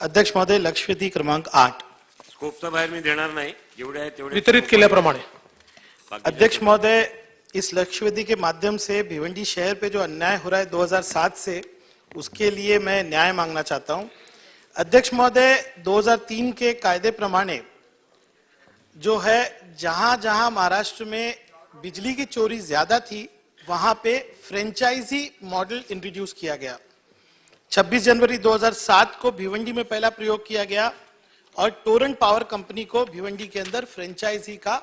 अध्यक्ष महोदय, लक्षवेधी क्रमांक 8 स्कोपचा बाहेर मी देणार नाही, जेवढे आहे तेवढे वितरित केल्याप्रमाणे. अध्यक्ष महोदय, इस लक्षवेधी के माध्यम से भिवंडी शहर पे जो अन्याय हो रहा है 2007 से, उसके लिए मैं न्याय मांगना चाहता हूं। अध्यक्ष महोदय, 2003 के कायदे प्रमाणे जो है जहां जहां महाराष्ट्र में बिजली की चोरी ज्यादा थी वहां पे फ्रेंचाइजी मॉडल इंट्रोड्यूस किया गया। 26 जनवरी 2007 को भिवंडी में पहला प्रयोग किया गया और टोरेंट पावर कंपनी को भिवंडी के अंदर फ्रेंचाइजी का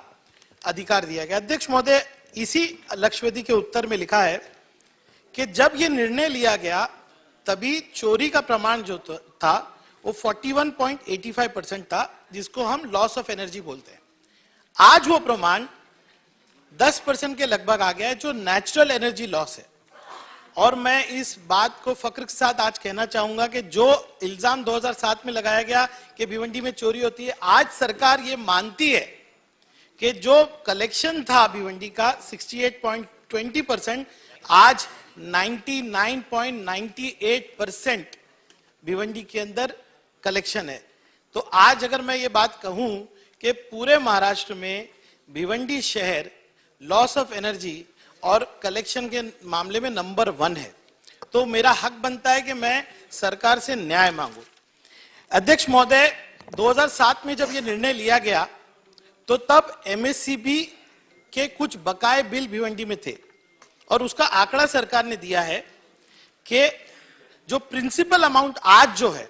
अधिकार दिया गया। अध्यक्ष महोदय, इसी लक्षवेधी के उत्तर में लिखा है कि जब ये निर्णय लिया गया तभी चोरी का प्रमाण जो था वो 41.85% था, जिसको हम लॉस ऑफ एनर्जी बोलते हैं। आज वो प्रमाण 10% के लगभग आ गया है, जो नेचुरल एनर्जी लॉस है। और मैं इस बात को फक्र के साथ आज कहना चाहूंगा कि जो इल्जाम 2007 में लगाया गया कि भिवंडी में चोरी होती है, आज सरकार ये मानती है कि जो कलेक्शन था भिवंडी का 68.20%, आज 99.98% भिवंडी के अंदर कलेक्शन है। तो आज अगर मैं ये बात कहूं कि पूरे महाराष्ट्र में भिवंडी शहर लॉस ऑफ एनर्जी और कलेक्शन के मामले में नंबर 1 है, तो मेरा हक बनता है कि मैं सरकार से न्याय मांगू। अध्यक्ष महोदय, 2007 में जब यह निर्णय लिया गया तो तब एमएससीबी के कुछ बकाए बिल भिवंडी में थे और उसका आंकड़ा सरकार ने दिया है कि जो प्रिंसिपल अमाउंट आज जो है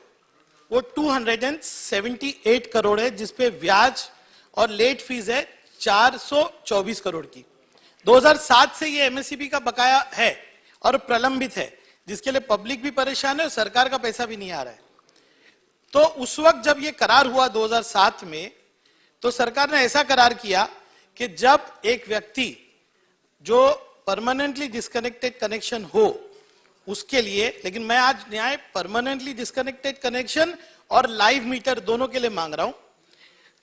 वो 278 करोड़ है, जिसपे ब्याज और लेट फीस है 424 करोड़ की। 2007 से ये एमएससीबी का बकाया है और प्रलंबित है, जिसके लिए पब्लिक भी परेशान है और सरकार का पैसा भी नहीं आ रहा है। तो उस वक्त जब ये करार हुआ 2007 में, तो सरकार ने ऐसा करार किया कि जब एक व्यक्ति जो परमानेंटली डिस्कनेक्टेड कनेक्शन हो उसके लिए, लेकिन मैं आज न्याय परमानेंटली डिस्कनेक्टेड कनेक्शन और लाइव मीटर दोनों के लिए मांग रहा हूं।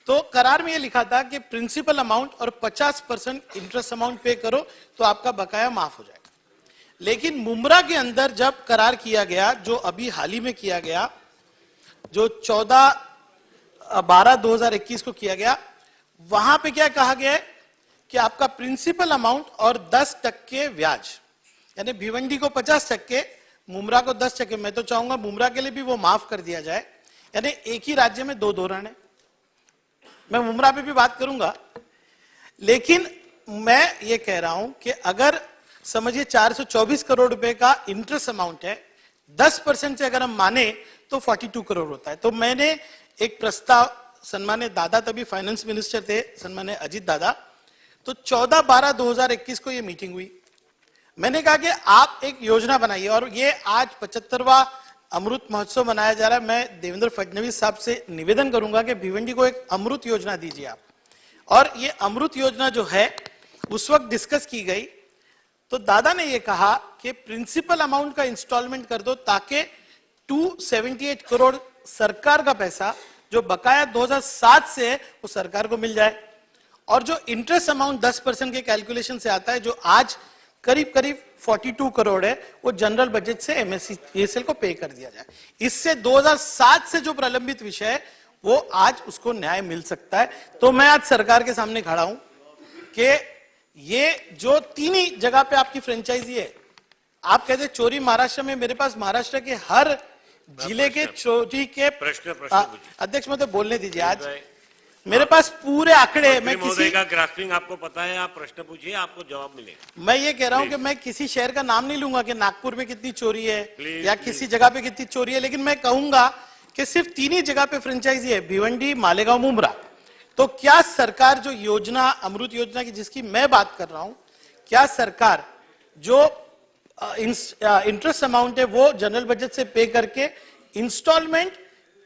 तो करार में यह लिखा था कि प्रिंसिपल अमाउंट और 50% इंटरेस्ट अमाउंट पे करो तो आपका बकाया माफ हो जाएगा। लेकिन मुमरा के अंदर जब करार किया गया, जो अभी हाल ही में किया गया, जो 14/12/2021 को किया गया, वहां पे क्या कहा गया है कि आपका प्रिंसिपल अमाउंट और 10% ब्याज, यानी भिवंडी को 50%, मुमरा को 10%। मैं तो चाहूंगा मुमरा के लिए भी वो माफ कर दिया जाए, यानी एक ही राज्य में 2 धोरण है। मैं मुमरा पे भी बात करूंगा, लेकिन मैं ये कह रहा हूं कि अगर समझिए 424 करोड़ रुपए का इंटरेस्ट अमाउंट है, 10% से अगर हम माने तो 42 करोड़ होता है। तो मैंने एक प्रस्ताव, सन्मान्य दादा तभी फाइनेंस मिनिस्टर थे, सन्मान्य अजीत दादा, तो 14/12/2021 को ये मीटिंग हुई। मैंने कहा कि आप एक योजना बनाइए, और ये आज 75वां अमृत महोत्सव मनाया जा रहा है। मैं देवेंद्र फडणवीस साहब से निवेदन करूंगा कि भिवंडी को एक अमृत योजना दीजिए आप। और ये अमृत योजना जो है उस वक्त डिस्कस की गई, तो दादा ने ये कहा कि प्रिंसिपल अमाउंट का इंस्टॉलमेंट कर दो ताकि 278 करोड़ सरकार का पैसा जो बकाया 2007 से है वो सरकार को मिल जाए, और जो इंटरेस्ट अमाउंट 10% के कैलकुलेशन से आता है, जो आज करीब करीब 42 करोड़ है, वो जनरल बजट से एमएससीएसएल को पे कर दिया जाए। इससे 2007 से जो प्रलंबित विषय है वो आज उसको न्याय मिल सकता है। तो मैं आज सरकार के सामने खड़ा हूं कि ये जो 3 ही जगह पे आपकी फ्रेंचाइजी है, आप कहते चोरी महाराष्ट्र में, मेरे पास महाराष्ट्र के हर जिले के चोरी के प्रश्न अध्यक्ष महोदय बोलने दीजिए। आज मेरे पास पूरे आंकड़े हैं। मैं किसी का ग्रास्पिंग आपको पता है, आप प्रश्न पूछिए, आपको जवाब मिलेगा। मैं ये कह रहा हूं कि मैं किसी शहर का नाम नहीं लूंगा कि नागपुर में कितनी चोरी है या किसी जगह पे कितनी चोरी है, लेकिन मैं कहूंगा कि सिर्फ 3 ही जगह पे फ्रेंचाइजी है, भिवंडी, मालेगांव, मुमरा। तो क्या सरकार जो योजना, अमृत योजना की जिसकी मैं बात कर रहा हूं, क्या सरकार जो इंटरेस्ट अमाउंट है वो जनरल बजट से पे करके इंस्टॉलमेंट,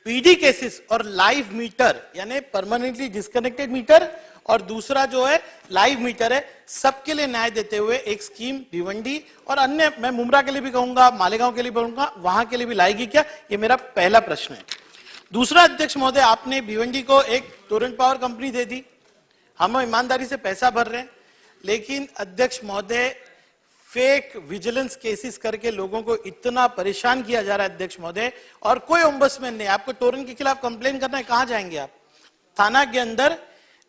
पीडी केसेस और लाइव मीटर, यानी परमानेंटली डिस्कनेक्टेड मीटर, और दूसरा जो है लाइव मीटर है, सबके लिए न्याय देते हुए एक स्कीम भिवंडी और अन्य, मैं मुमरा के लिए भी कहूंगा, मालेगांव के लिए भी कहूंगा, वहां के लिए भी लाएगी क्या? ये मेरा पहला प्रश्न है। दूसरा, अध्यक्ष महोदय, आपने भिवंडी को एक टोरेंट पावर कंपनी दे दी, हम ईमानदारी से पैसा भर रहे हैं, लेकिन अध्यक्ष महोदय फेक विजिलेंस केसेस करके लोगों को इतना परेशान किया जा रहा है अध्यक्ष महोदय, और कोई ओम्बड्समैन नहीं। आपको टोरेंट के खिलाफ कंप्लेन करना है, कहां जाएंगे आप? थाना के अंदर,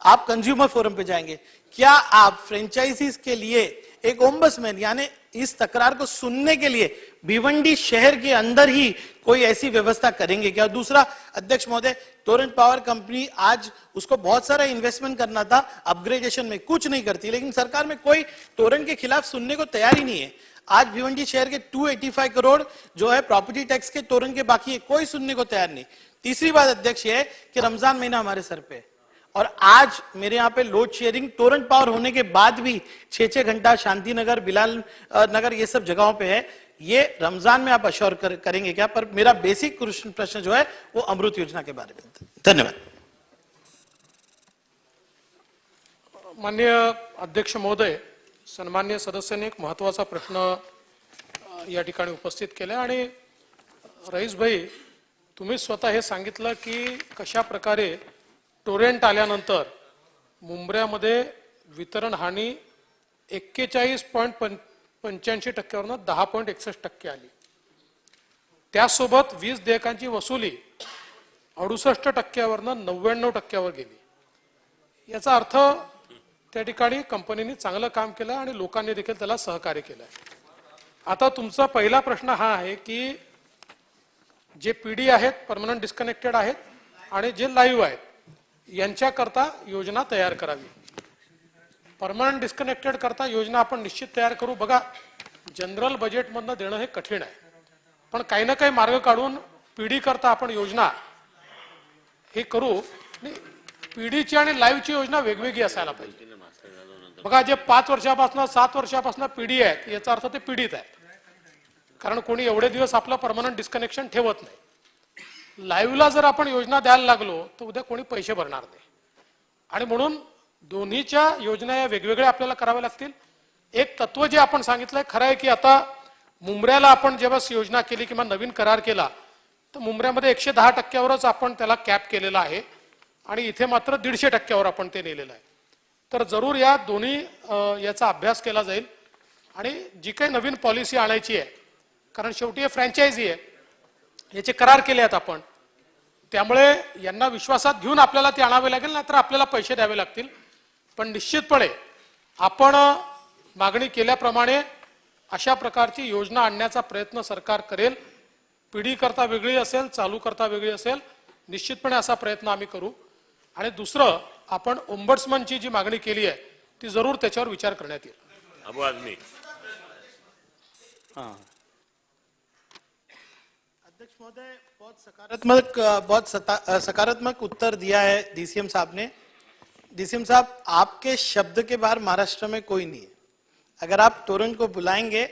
आप कंज्यूमर फोरम पे जाएंगे। क्या आप फ्रेंचाइजीज के लिए एक ओम्बड्समैन यानी इस तकरार को सुनने के लिए भिवंडी शहर के अंदर ही कोई ऐसी व्यवस्था करेंगे क्या? दूसरा अध्यक्ष महोदय, टोरेंट पावर कंपनी आज उसको बहुत सारा इन्वेस्टमेंट करना था अपग्रेडेशन में, कुछ नहीं करती, लेकिन सरकार में कोई टोरेंट के खिलाफ सुनने को तैयार ही नहीं है। आज भिवंडी शहर के 285 करोड़ जो है प्रॉपर्टी टैक्स के टोरेंट के बाकी है, कोई सुनने को तैयार नहीं। तीसरी बात अध्यक्ष है कि रमजान महीना हमारे सर पे, और आज मेरे यहाँ पे लोड शेयरिंग टोरेंट पावर होने के बाद भी 6-6 घंटा शांति नगर, बिलाल नगर, ये सब जगहों पे है। ये रमजान में आप अश्योर करेंगे क्या? पर मेरा बेसिक प्रश्न जो है वो अमृत योजना के बारे में। धन्यवाद। माननीय अध्यक्ष महोदय, सन्मान्य सदस्यांनी एक महत्वाचा प्रश्न या ठिकाणी उपस्थित केला आणि रईस भाई, तुम्ही स्वतः हे सांगितलं की कशा प्रकारे टोरेंट आल्यानंतर मुंबऱ्यामध्ये वितरण हानी 41.85% 10.61% आली। त्यासोबत वीज देयकांची वसुली 68% 99% गेली। याचा अर्थ त्या ठिकाणी कंपनीने चांगलं काम केलं आणि लोकांनी देखील त्याला सहकार्य केलं। आता तुमचा पहिला प्रश्न हा आहे की जे पीडी आहेत, परमनंट डिस्कनेक्टेड आहेत आणि जे लाईव्ह आहेत, यांच्याकरता योजना तयार करावी। परमनंट डिस्कनेक्टेड करता योजना आपण निश्चित तयार करू। बघा, जनरल बजेट मधनं देणं हे कठीण आहे, पण काही ना काही मार्ग काढून पीडी करता आपण योजना हे करू। पीडीची आणि लाईव्हची योजना वेगवेगळी असायला पाहिजे। बघा, जे 5 वर्षापासून 7 वर्षापासून पीडी आहेत, याचा अर्थ ते पीडित आहेत, कारण कोणी एवढे दिवस आपलं परमनंट डिस्कनेक्शन ठेवत नाही। लाईव्हला जर आपण योजना द्यायला लागलो तर उद्या कोणी पैसे भरणार नाही, आणि म्हणून दोन्हीच्या योजना या वेगवेगळ्या आपल्याला कराव्या लागतील। एक तत्व जे आपण सांगितलंय खरं आहे की आता मुंबऱ्याला आपण जेव्हा योजना केली किंवा नवीन करार केला तर मुंबऱ्यामध्ये 110%वरच आपण त्याला कॅप केलेला आहे, आणि इथे मात्र 150%वर आपण ते नेलेलं आहे। तर जरूर या दोन्ही याचा अभ्यास केला जाईल, आणि जी काही नवीन पॉलिसी आणायची आहे, कारण शेवटी हे फ्रँचायझी आहे, याचे करार केले आहेत आपण, त्यामुळे यांना विश्वासात घेऊन आपल्याला ते आणावे लागेल, नाहीतर आपल्याला पैसे द्यावे लागतील। पण निश्चितपणे आपण मागणी केल्याप्रमाणे अशा प्रकारची योजना आणण्याचा प्रयत्न सरकार करेल। पिढी करता वेगळी असेल, चालू करता वेगळी असेल, निश्चितपणे असा प्रयत्न आम्ही करू। आणि दुसरं, आपण ओम्बड्समनची जी मागणी केली आहे ती जरूर त्याच्यावर विचार करण्यात येईल। अबू आदमी। अध्यक्ष महोदय, बहुत सकारात्मक उत्तर दिया है डीसीएम साहब ने। डीसीएम साहब, आपके शब्द के बाहर महाराष्ट्र में कोई नहीं है। अगर आप टोरेंट को बुलाएंगे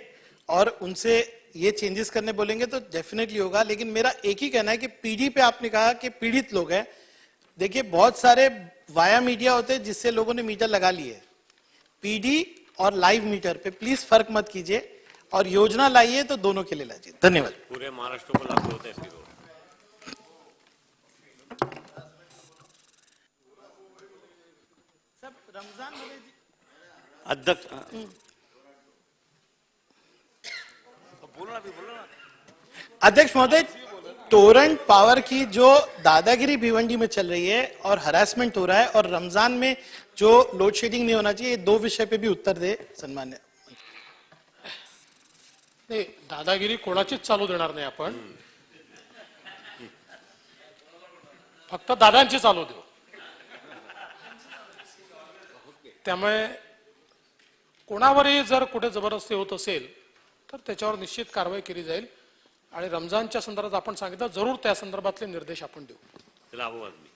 और उनसे ये चेंजेस करने बोलेंगे तो डेफिनेटली होगा, लेकिन मेरा एक ही कहना है कि पीडी पे आपने कहा कि पीड़ित लोग हैं। देखिए, बहुत सारे वाया मीडिया होते हैं जिससे लोगों ने मीटर लगा लिए। पीडी और लाइव मीटर पे प्लीज फर्क मत कीजिए, और योजना लाइए तो दोनों के लिए लाइए। धन्यवाद। पूरे महाराष्ट्र को लागू होते हैं फिर वो। सब रमजान अध्यक्ष अध्यक्ष महोदय, टोरेंट पावर की जो दादागिरी भिवंडी में चल रही है और हरासमेंट हो रहा है, और रमजान में जो लोड शेडिंग नहीं होना चाहिए, ये दो विषय पे भी उत्तर दे सन्मान्य। नाही, दादागिरी कोणाचीच चालू देणार नाही आपण, फक्त दादांची चालू देऊ। त्यामुळे कोणावरही जर कुठे जबरदस्ती होत असेल तर त्याच्यावर निश्चित कारवाई केली जाईल, आणि रमजानच्या संदर्भात आपण सांगितलं, जरूर त्या संदर्भातले निर्देश आपण देऊ। चला अबू आदमी।